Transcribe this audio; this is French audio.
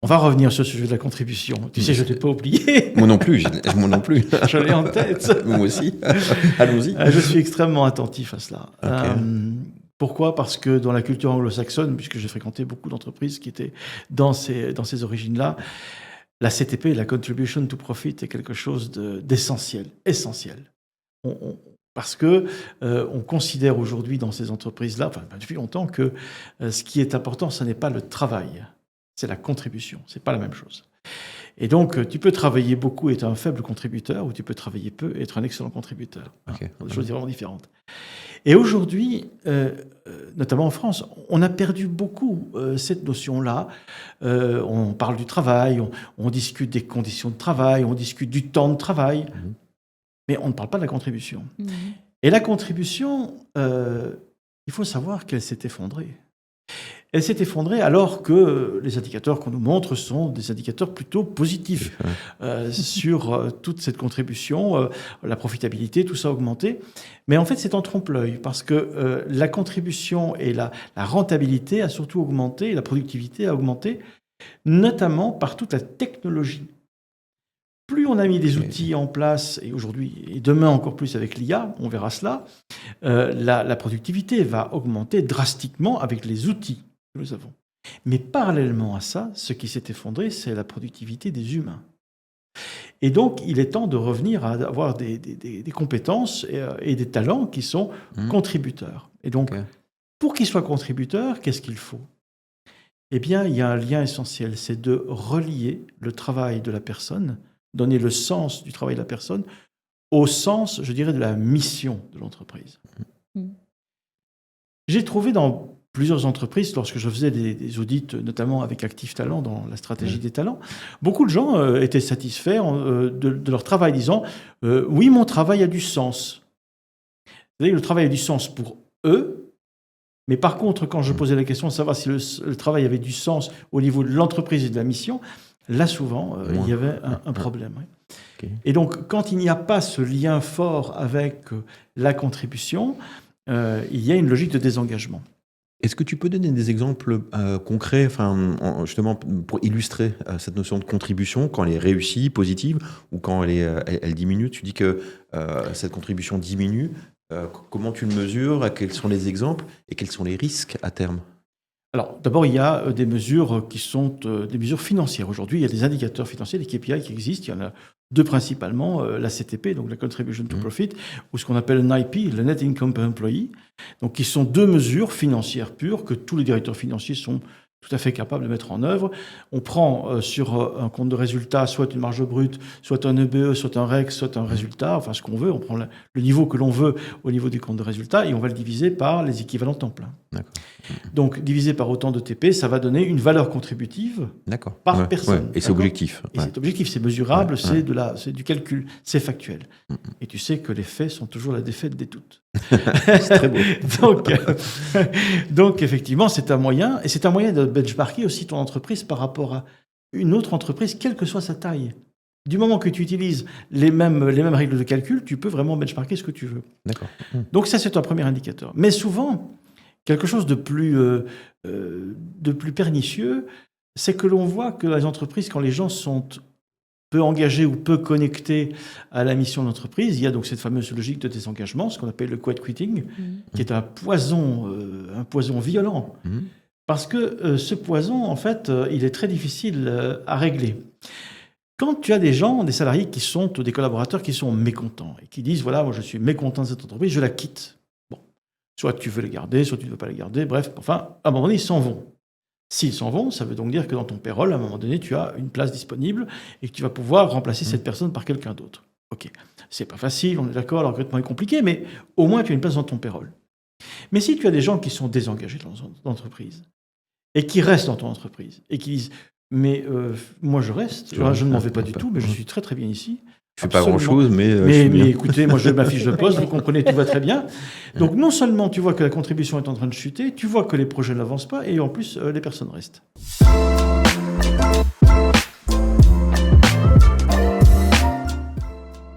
va revenir sur ce sujet de la contribution. Tu sais, je ne t'ai pas oublié. Moi non plus. Je l'ai en tête. Moi aussi. Allons-y. Je suis extrêmement attentif à cela. Okay. Pourquoi ? Parce que dans la culture anglo-saxonne, puisque j'ai fréquenté beaucoup d'entreprises qui étaient dans ces origines-là, la CTP, la Contribution to Profit, est quelque chose d'essentiel, essentiel. Parce que on considère aujourd'hui dans ces entreprises-là, enfin depuis longtemps, que ce qui est important, ce n'est pas le travail, c'est la contribution. C'est pas la même chose. Et donc, tu peux travailler beaucoup et être un faible contributeur, ou tu peux travailler peu et être un excellent contributeur. Okay. Des choses vraiment différentes. Et aujourd'hui, notamment en France, on a perdu beaucoup cette notion-là. On parle du travail, on discute des conditions de travail, on discute du temps de travail, mais on ne parle pas de la contribution. Et la contribution, il faut savoir qu'elle s'est effondrée. Elle s'est effondrée alors que les indicateurs qu'on nous montre sont des indicateurs plutôt positifs sur toute cette contribution, la profitabilité, tout ça a augmenté. Mais en fait, c'est en trompe-l'œil parce que la contribution et la rentabilité a surtout augmenté, la productivité a augmenté, notamment par toute la technologie. Plus on a mis des outils en place, et aujourd'hui, et demain encore plus avec l'IA, on verra cela, la productivité va augmenter drastiquement avec les outils que nous avons. Mais parallèlement à ça, ce qui s'est effondré, c'est la productivité des humains. Et donc, il est temps de revenir à avoir des compétences et des talents qui sont contributeurs. Et donc, pour qu'ils soient contributeurs, qu'est-ce qu'il faut ? Eh bien, il y a un lien essentiel, c'est de relier le travail de la personne, donner le sens du travail de la personne au sens, je dirais, de la mission de l'entreprise. J'ai trouvé dans plusieurs entreprises, lorsque je faisais des audits, notamment avec Active Talent, dans la stratégie des talents, beaucoup de gens étaient satisfaits de leur travail, disant « Oui, mon travail a du sens ». C'est-à-dire que le travail a du sens pour eux, mais par contre, quand je posais la question de savoir si le travail avait du sens au niveau de l'entreprise et de la mission, là, souvent, il y avait un problème. Okay. Et donc, quand il n'y a pas ce lien fort avec la contribution, il y a une logique de désengagement. Est-ce que tu peux donner des exemples concrets, justement pour illustrer cette notion de contribution, quand elle est réussie, positive, ou quand elle diminue ? Tu dis que cette contribution diminue. Comment tu le mesures ? Quels sont les exemples et quels sont les risques à terme ? Alors, d'abord, il y a des mesures qui sont des mesures financières. Aujourd'hui, il y a des indicateurs financiers, des KPI qui existent. Il y en a deux principalement, la CTP, donc la Contribution to Profit, ou ce qu'on appelle un IP, le Net Income per Employee, donc qui sont deux mesures financières pures que tous les directeurs financiers sont tout à fait capables de mettre en œuvre. On prend sur un compte de résultat soit une marge brute, soit un EBE, soit un REC, soit un résultat, enfin ce qu'on veut. On prend le niveau que l'on veut au niveau du compte de résultat et on va le diviser par les équivalents temps plein. D'accord. Donc, divisé par autant de TP, ça va donner une valeur contributive par personne. Ouais. Et c'est objectif. Et c'est objectif, c'est mesurable, c'est du calcul, c'est factuel. Et tu sais que les faits sont toujours la défaite des doutes. C'est très beau. donc, effectivement, c'est un moyen, et c'est un moyen de benchmarker aussi ton entreprise par rapport à une autre entreprise, quelle que soit sa taille. Du moment que tu utilises les mêmes règles de calcul, tu peux vraiment benchmarker ce que tu veux. D'accord. Donc ça, c'est un premier indicateur. Mais souvent, quelque chose de plus pernicieux, c'est que l'on voit que les entreprises, quand les gens sont peu engagés ou peu connectés à la mission de l'entreprise, il y a donc cette fameuse logique de désengagement, ce qu'on appelle le quiet quitting, qui est un poison violent. Parce que ce poison, en fait, il est très difficile à régler. Quand tu as des gens, des salariés qui sont, des collaborateurs qui sont mécontents et qui disent, voilà, moi je suis mécontent de cette entreprise, je la quitte. Bon, soit tu veux les garder, soit tu ne veux pas les garder, bref, enfin, à un moment donné, ils s'en vont. S'ils s'en vont, ça veut donc dire que dans ton payroll, à un moment donné, tu as une place disponible et que tu vas pouvoir remplacer cette personne par quelqu'un d'autre. Ok, c'est pas facile, on est d'accord, le recrutement est compliqué, mais au moins tu as une place dans ton payroll. Mais si tu as des gens qui sont désengagés dans l'entreprise et qui restent dans ton entreprise et qui disent mais moi je reste, je ne m'en vais pas du tout, mais je suis très très bien ici. Je ne fais pas grand-chose, mais écoutez, moi j'ai ma fiche de poste, vous comprenez, tout va très bien. Donc non seulement tu vois que la contribution est en train de chuter, tu vois que les projets n'avancent pas et en plus les personnes restent.